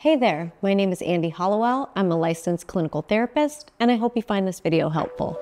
Hey there, my name is Andy Hollowell. I'm a licensed clinical therapist, and I hope you find this video helpful.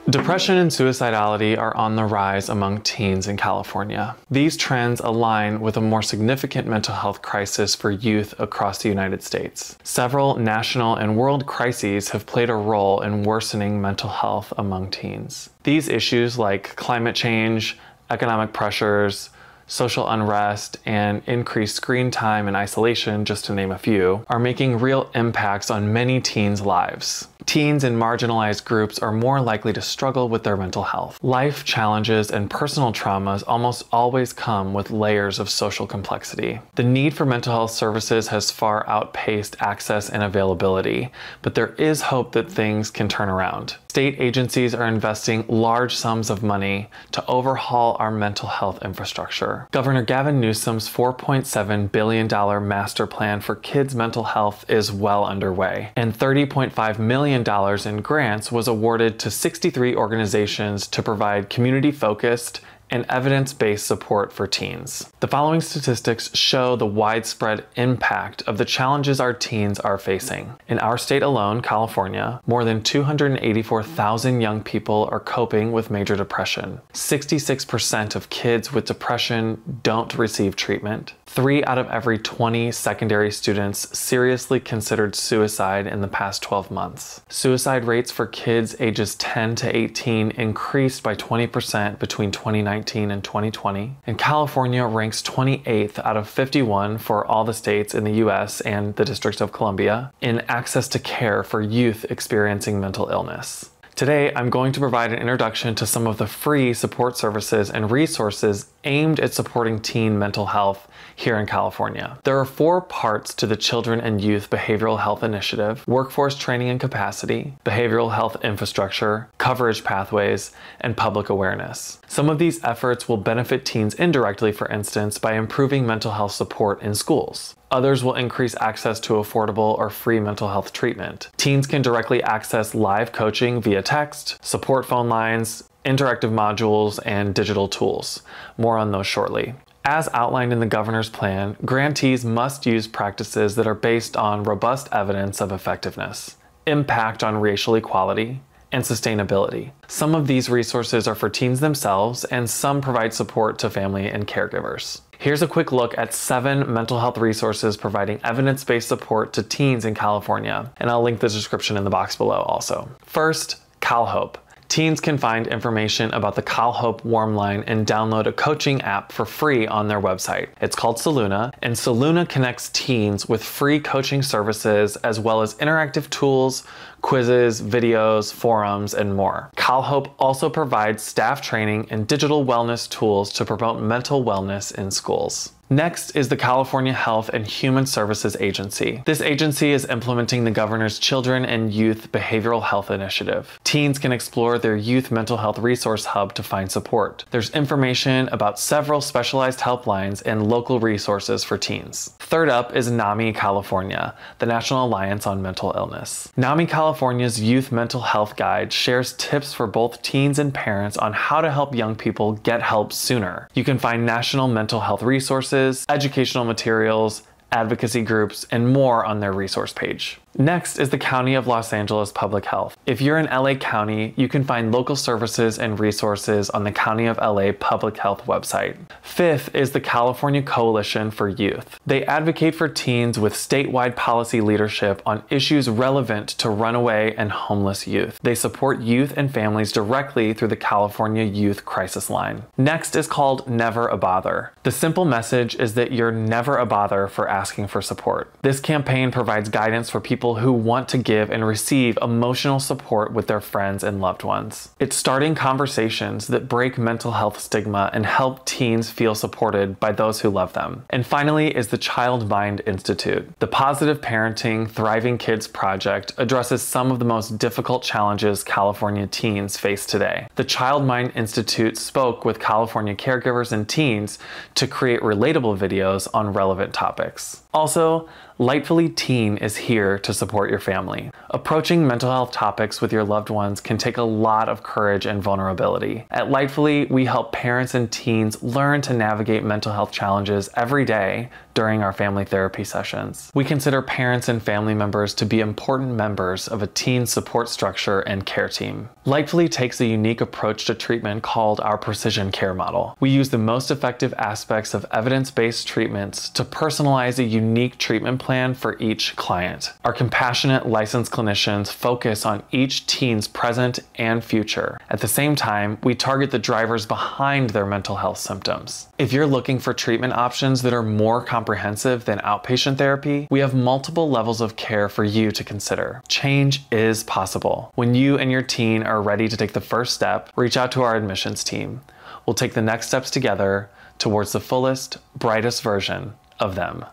Depression and suicidality are on the rise among teens in California. These trends align with a more significant mental health crisis for youth across the United States. Several national and world crises have played a role in worsening mental health among teens. These issues like climate change, economic pressures, social unrest, and increased screen time and isolation, just to name a few, are making real impacts on many teens' lives. Teens in marginalized groups are more likely to struggle with their mental health. Life challenges and personal traumas almost always come with layers of social complexity. The need for mental health services has far outpaced access and availability, but there is hope that things can turn around. State agencies are investing large sums of money to overhaul our mental health infrastructure. Governor Gavin Newsom's $4.7 billion master plan for kids' mental health is well underway, and $30.5 million in grants was awarded to 63 organizations to provide community-focused and evidence-based support for teens. The following statistics show the widespread impact of the challenges our teens are facing. In our state alone, California, more than 284,000 young people are coping with major depression. 66% of kids with depression don't receive treatment. 3 out of every 20 secondary students seriously considered suicide in the past 12 months. Suicide rates for kids ages 10 to 18 increased by 20% between 2019 and 2020, and California ranks 28th out of 51 for all the states in the US and the District of Columbia in access to care for youth experiencing mental illness. Today, I'm going to provide an introduction to some of the free support services and resources aimed at supporting teen mental health here in California. There are 4 parts to the Children and Youth Behavioral Health Initiative: workforce training and capacity, behavioral health infrastructure, coverage pathways, and public awareness. Some of these efforts will benefit teens indirectly, for instance, by improving mental health support in schools. Others will increase access to affordable or free mental health treatment. Teens can directly access live coaching via text, support phone lines, interactive modules, and digital tools. More on those shortly. As outlined in the governor's plan, grantees must use practices that are based on robust evidence of effectiveness, impact on racial equality, and sustainability. Some of these resources are for teens themselves, and some provide support to family and caregivers. Here's a quick look at 7 mental health resources providing evidence-based support to teens in California, and I'll link the description in the box below also. First, CalHope. Teens can find information about the CalHope Warm Line and download a coaching app for free on their website. It's called Soluna, and Soluna connects teens with free coaching services as well as interactive tools, quizzes, videos, forums, and more. CalHope also provides staff training and digital wellness tools to promote mental wellness in schools. Next is the California Health and Human Services Agency. This agency is implementing the governor's Children and Youth Behavioral Health Initiative. Teens can explore their youth mental health resource hub to find support. There's information about several specialized helplines and local resources for teens. Third up is NAMI California, the National Alliance on Mental Illness. NAMI California's Youth Mental Health Guide shares tips for both teens and parents on how to help young people get help sooner. You can find national mental health resources, educational materials, advocacy groups, and more on their resource page. Next is the County of Los Angeles Public Health. If you're in LA County, you can find local services and resources on the County of LA Public Health website. Fifth is the California Coalition for Youth. They advocate for teens with statewide policy leadership on issues relevant to runaway and homeless youth. They support youth and families directly through the California Youth Crisis Line. Next is called Never a Bother. The simple message is that you're never a bother for asking for support. This campaign provides guidance for people who want to give and receive emotional support with their friends and loved ones. It's starting conversations that break mental health stigma and help teens feel supported by those who love them. And finally is the Child Mind Institute. The Positive Parenting Thriving Kids Project addresses some of the most difficult challenges California teens face today. The Child Mind Institute spoke with California caregivers and teens to create relatable videos on relevant topics. Also, Lightfully Teen is here to support your family. Approaching mental health topics with your loved ones can take a lot of courage and vulnerability. At Lightfully, we help parents and teens learn to navigate mental health challenges every day during our family therapy sessions. We consider parents and family members to be important members of a teen support structure and care team. Lightfully takes a unique approach to treatment called our precision care model. We use the most effective aspects of evidence-based treatments to personalize a unique treatment plan for each client. Our compassionate licensed clinicians focus on each teen's present and future. At the same time, we target the drivers behind their mental health symptoms. If you're looking for treatment options that are more comprehensive than outpatient therapy, we have multiple levels of care for you to consider. Change is possible. When you and your teen are ready to take the first step, reach out to our admissions team. We'll take the next steps together towards the fullest, brightest version of them.